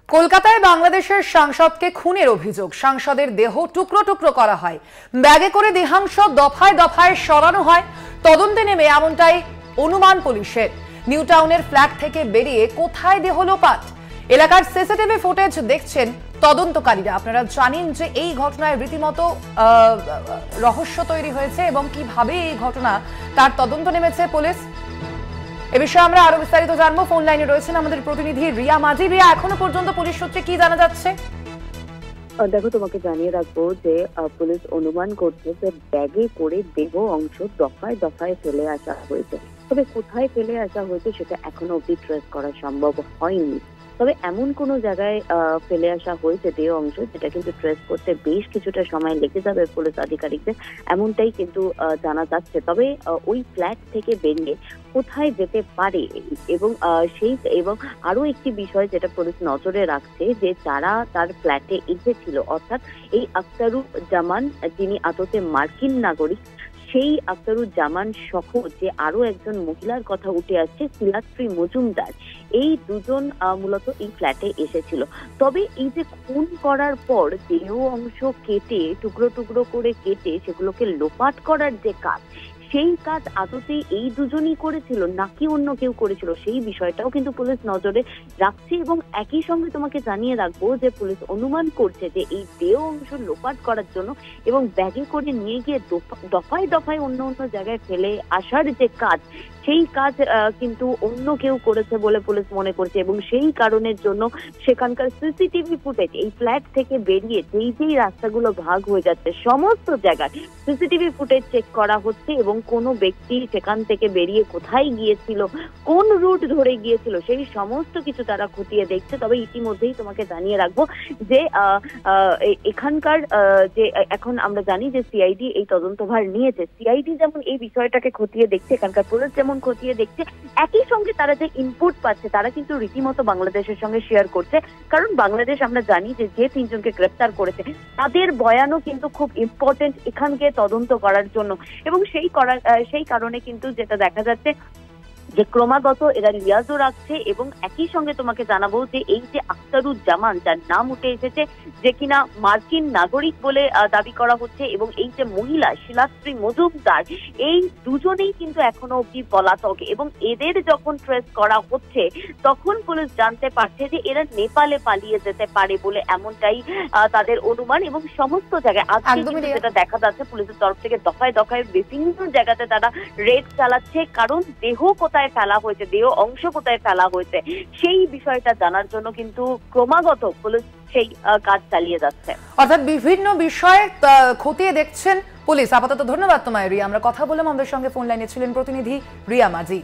কলকাতায় বাংলাদেশের সাংসদকে খুনের অভিযোগ। সাংসদের দেহ টুকরো টুকরো করা হয়, ব্যাগে করে দেহাংশ দফায় দফায় সরানো হয়। তদন্তে নেমে এমনটাই অনুমান পুলিশের। নিউ টাউনের ফ্ল্যাট থেকে বেরিয়ে কোথায় দেহ লোপাট, এলাকার সিসিটিভি ফুটেজ দেখছেন তদন্তকারীরা। আপনারা জানেন যে এই ঘটনায় রীতিমতো রহস্য তৈরি হয়েছে এবং কিভাবে এই ঘটনা তার তদন্ত নেমেছে পুলিশ। এ বিষয়ে আমরা আরো বিস্তারিত জানবো। ফোন লাইনে রয়েছেন আমাদের প্রতিনিধি রিয়া মাঝি। রিয়া, এখনো পর্যন্ত পুলিশ সূত্রে কি জানা যাচ্ছে? দেখো, তোমাকে জানিয়ে রাখবো যে পুলিশ অনুমান করছে যে ব্যাগে করে দেহ অংশ দফায় দফায় ফেলে আসা হয়েছে। তবে কোথায় ফেলে আসা হয়েছে সেটা এখনো অব্দি ট্রেস করা সম্ভব হয়নি। তবে এমন কোন জায়গায় ফেলে আসা হয়েছে দেহ অংশ যেটা কিন্তু ট্রেস করতে বেশ কিছুটা সময় লেগে যাবে পুলিশ আধিকারিকদের, এমনটাই কিন্তু জানা যাচ্ছে। তবে ওই ফ্ল্যাট থেকে বেরিয়ে কোথায় যেতে পারে এবং আরো একটি বিষয় যেটা পুলিশ নজরে রাখছে, যে যারা তার ফ্ল্যাটে এসেছিল, অর্থাৎ এই আখতারুজ্জামান যিনি আদতে মার্কিন নাগরিক, সেই আখতারুজ্জামান সহ যে আরো একজন মহিলার কথা উঠে আসছে, শিলাশ্রী মজুমদার, এই দুজন মূলত এই ফ্ল্যাটে এসেছিল। তবে এই যে খুন করার পর দেহ অংশ কেটে টুকরো টুকরো করে কেটে সেগুলোকে লোপাট করার যে কাজ, সেই কাজ আদতে এই দুজনই করেছিল নাকি অন্য কেউ করেছিল, সেই বিষয়টাও কিন্তু পুলিশ নজরে রাখছে। এবং একই সঙ্গে তোমাকে জানিয়ে রাখবো যে পুলিশ অনুমান করছে যে এই দেহ অংশ লোপাট করার জন্য এবং ব্যাগে করে নিয়ে গিয়ে দফায় দফায় অন্য অন্য জায়গায় ফেলে আসার যে কাজ, সেই কাজ কিন্তু অন্য কেউ করেছে বলে পুলিশ মনে করছে। এবং সেই কারণের জন্য সেখানকার সিসিটিভি ফুটেজ, এই ফ্ল্যাট থেকে বেরিয়ে যেই রাস্তাগুলো ভাগ হয়ে যাচ্ছে সমস্ত জায়গায় সিসিটিভি ফুটেজ চেক করা হচ্ছে এবং কোনো ব্যক্তি সেখান থেকে বেরিয়ে কোথায় গিয়েছিল, কোন রুট ধরে গিয়েছিল, সেই সমস্ত কিছু তারা খতিয়ে দেখছে। তবে ইতিমধ্যেই তোমাকে জানিয়ে রাখবো যে এখানকার যে এখন আমরা জানি যে সিআইডি এই তদন্তভার নিয়েছে। সিআইডি যেমন এই বিষয়টাকে খতিয়ে দেখছে, এখানকার পুলিশ যেমন খতিয়ে দেখছে, একই সঙ্গে তারা যে ইনপুট পাচ্ছে তারা কিন্তু রীতিমতো বাংলাদেশের সঙ্গে শেয়ার করছে। কারণ বাংলাদেশ আমরা জানি যে তিনজনকে গ্রেপ্তার করেছে তাদের বয়ানও কিন্তু খুব ইম্পর্টেন্ট এখানকে তদন্ত করার জন্য। এবং সেই কারণে কিন্তু যেটা দেখা যাচ্ছে যে ক্রমাগত এরা লিয়াজও রাখছে। এবং একই সঙ্গে তোমাকে জানাবো যে এই যে আখতারুজ্জামান, যার নাম উঠে এসেছে, যে কিনা মার্কিন নাগরিক বলে দাবি করা হচ্ছে, এবং এই যে মহিলা শিলাশ্রী মজুমদার, এই দুজনেই কিন্তু এখনো অব্দি পলাতক। এবং এদের যখন ট্রেস করা হচ্ছে তখন পুলিশ জানতে পারছে যে এরা নেপালে পালিয়ে যেতে পারে বলে, এমনটাই তাদের অনুমান। এবং সমস্ত জায়গায় আজকে যেটা দেখা যাচ্ছে পুলিশের তরফ থেকে দফায় দফায় বিভিন্ন জায়গাতে তারা রেড চালাচ্ছে, কারণ দেহ কোথায় ফেলা হয়েছে, দেহ অংশ কোথায় ফেলা হয়েছে, সেই বিষয়টা জানার জন্য কিন্তু ক্রমাগত পুলিশ সেই কাজ চালিয়ে যাচ্ছে। অর্থাৎ বিভিন্ন বিষয়ে খতিয়ে দেখছেন পুলিশ। আপাতত ধন্যবাদ তোমায় রিয়া। আমরা কথা বললাম, আমাদের সঙ্গে ফোন লাইনে ছিলেন প্রতিনিধি রিয়া মাঝি।